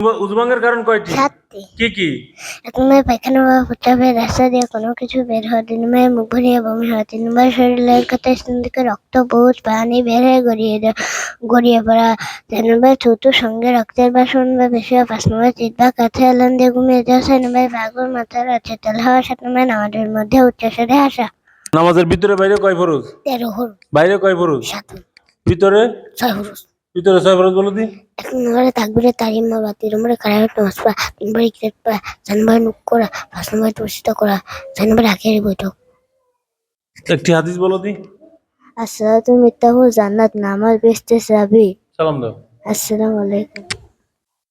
উজবাঙ্গের কারণ কয়টি? সাতটি। কি কি? এক নম্বরে পায়খানা বা প্রস্রাবের রাস্তা দিয়ে কোনো কিছু বের হওয়া, 2 নম্বরে মুখ ভরিয়ে বমি হওয়া, 3 নম্বরে শরীরের ক্ষত স্থান থেকে রক্ত, পুজ, পানি বের হয়ে গড়িয়ে পড়া, 4 নম্বরে থুতু সঙ্গে রক্তের বাসন বা বেশি হওয়া, 5 নম্বরে চিত বা কাছে এলান দিয়ে ঘুমিয়ে যাওয়া, 6 নম্বরে পাগল মাথার আছে তেল হওয়া, 7 নম্বরে নামাজের মধ্যে উচ্চস্বরে হাসা। নামাজের ভিতরে বাইরে কয় ফরজ? 13 হরুফ। বাইরে কয় ফরজ? 7। ভিতরে 6 হরুফ। ভিতরে 6 ফরজ বলো দি। 1 নম্বরে তাকবীরে তাহরিম বা 2 নম্বরে কারায়াত নামাজ পড়া, 3 নম্বরে ইকরাত পড়া, 4 নম্বরে নুক করা, 5 নম্বরে তুলসিত করা, 6 নম্বরে আখেরি বৈঠক। একটি হাদিস বলো দি। আসসালাতু মিফতাহু জান্নাত, নামাজ বেহেশতের চাবি। সালাম দাও। আসসালামু আলাইকুম।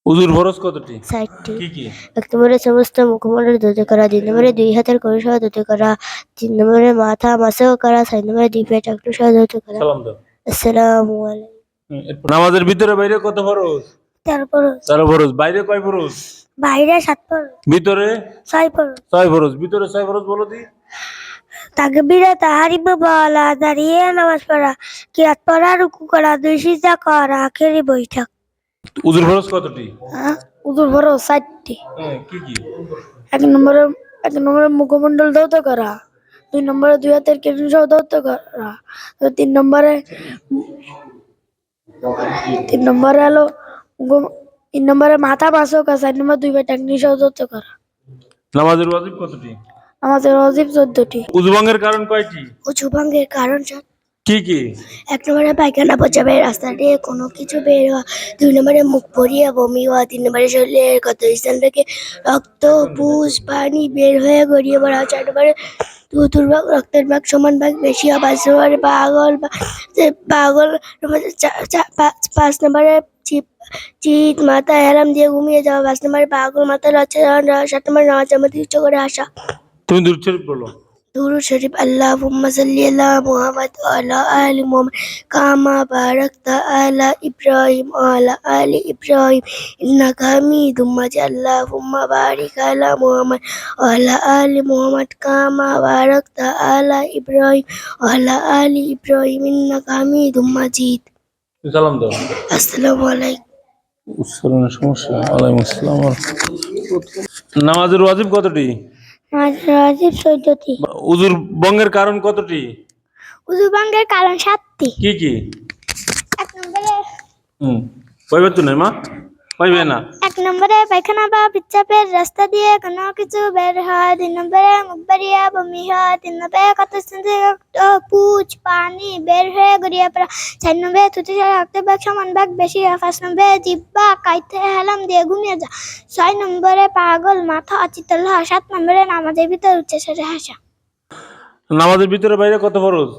উযুর ফরজ কতটি? 60টি। কি কি? 1 নম্বরে সমস্ত মুখমণ্ডল ধুতে করা, 2 নম্বরে 2 হাতের কনুই সহ ধুতে করা, 3 নম্বরে মাথা মাসাও করা, 4 নম্বরে 2 পায়ের টাকনু সহ ধুতে করা। সালাম দাও। আসসালামু আলাইকুম। নামাজের ভিতরে বাইরে কত ফরজ? 13 ফরজ। 13 ফরজ। বাইরে কয় ফরজ? বাইরে 7 ফরজ। ভিতরে 6 ফরজ। 6 ফরজ। ভিতরে 6 ফরজ বলো দি। তাকবীরে তাহরিম বলা, দাঁড়িয়ে নামাজ পড়া, কিরাত পড়া, রুকু করা, 2 সিজদা করা, আখেরি বৈঠক। উযুর ফরজ কতটি? উযুর ফরজ 60টি। কি কি? 1 নম্বরে মুখমণ্ডল ধৌত করা, 2 নম্বরে 2 হাতের কনুই সহ ধৌত করা, 3 নম্বরে হলো 3 নম্বরে মাথা মাসাও করা, 4 নম্বরে 2 পায়ের টাকনু সহ ধৌত করা। নামাজের ওয়াজিব কতটি? আমাদের ওয়াজিব 14টি। উযুভঙ্গের কারণ কয়টি? অজু ভঙ্গের কারণ কি কি? 1 নম্বরে পায়খানা প্রস্রাবের রাস্তা দিয়ে কোনো কিছু বের হওয়া, 2 নম্বরে মুখ ভরিয়ে বমি হওয়া, 3 নম্বরে শরীরের ক্ষত স্থান থেকে রক্ত, পুজ, পানি বের হয়ে গড়িয়ে পড়া, 4 নম্বরে থুতুর ভাগ রক্তের ভাগ সমান ভাগ বেশি হওয়া, 5 নম্বরে পাগল 5 নম্বরে চিত মাথা হেলাম দিয়ে ঘুমিয়ে যাওয়া, 5 নম্বরে পাগল মাথা লজ্জা, 7 নম্বরে নামাজের মধ্যে উচ্চ করে আসা। তুমি দুরূদ শরীফ বলো। दुरूद शरीफ अल्लाहुम्मा सल्ली अला मुहम्मद व अला आलि मुहम्मद कामा बारकता अला इब्राहिम व अला आलि इब्राहिम इन्नका हमीदुम मजीद अल्लाहुम्मा बारिक अला मुहम्मद व अला आलि मुहम्मद कामा बारकता अला इब्राहिम व अला आलि इब्राहिम इन्नका हमीदुम मजीद। সালাম দাও। আসসালামু আলাইকুম। উচ্চারণের সমস্যা। ওয়ালাইকুম আসসালাম। নামাজের ওয়াজিব কতটি? নামাজের ওয়াজিব 14টি। উযুর ভঙ্গের কারণ কতটি? উযু ভঙ্গের কারণ 7টি। কি কি? 1 নম্বরে কইবে তো নাই মা? কইবে না। 1 নম্বরে পায়খানা বা পেচ্ছাপের রাস্তা দিয়ে কোনো কিছু বের হয়, 2 নম্বরে মুখ ভরিয়ে বমি হয়, 3 নম্বরে ক্ষত স্থান থেকে রক্ত, পুজ, পানি বের হয়ে গড়িয়ে পড়া, 4 নম্বরে থুতু সহ রক্তের ভাগ সমান ভাগ বেশি হয়, 5 নম্বরে জিহ্বা কাইতে হেলাম দিয়ে ঘুমিয়ে যাওয়া, 6 নম্বরে পাগল মাথা অচেতন হওয়া, 7 নম্বরে নামাজের ভিতর উচ্চস্বরে হাসা। নামাজের ভিতরে বাইরে কত ফরজ?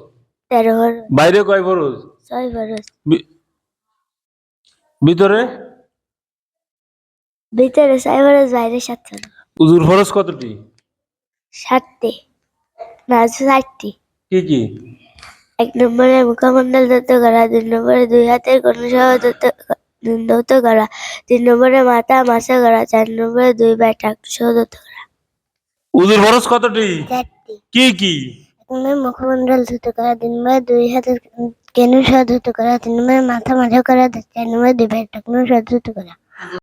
13 ফরজ। বাইরে কয় ফরজ? 6 ফরজ। ভিতরে 6 ফরজ, বাইরে 7 ফরজ। উযুর ফরজ কতটি? 7টি। না 60টি। কি কি? 1 নম্বরে মুখমণ্ডল ধৌত করা, 2 নম্বরে 2 হাতের কনুই সহ ধৌত করা, 3 নম্বরে মাথা মাসা করা, 4 নম্বরে 2 পায়ের টাকনু সহ ধৌত করা। উযুর ফরজ কতটি? 4টি। কি কি? 1 নম্বরে মুখমণ্ডল ধৌত করা, 2 নম্বরে 2 হাতের কনুই সহ ধৌত করা, 3 নম্বরে মাথা মাসা করা, 4 নম্বরে 2 পায়ের টাকনু সহ ধৌত করা।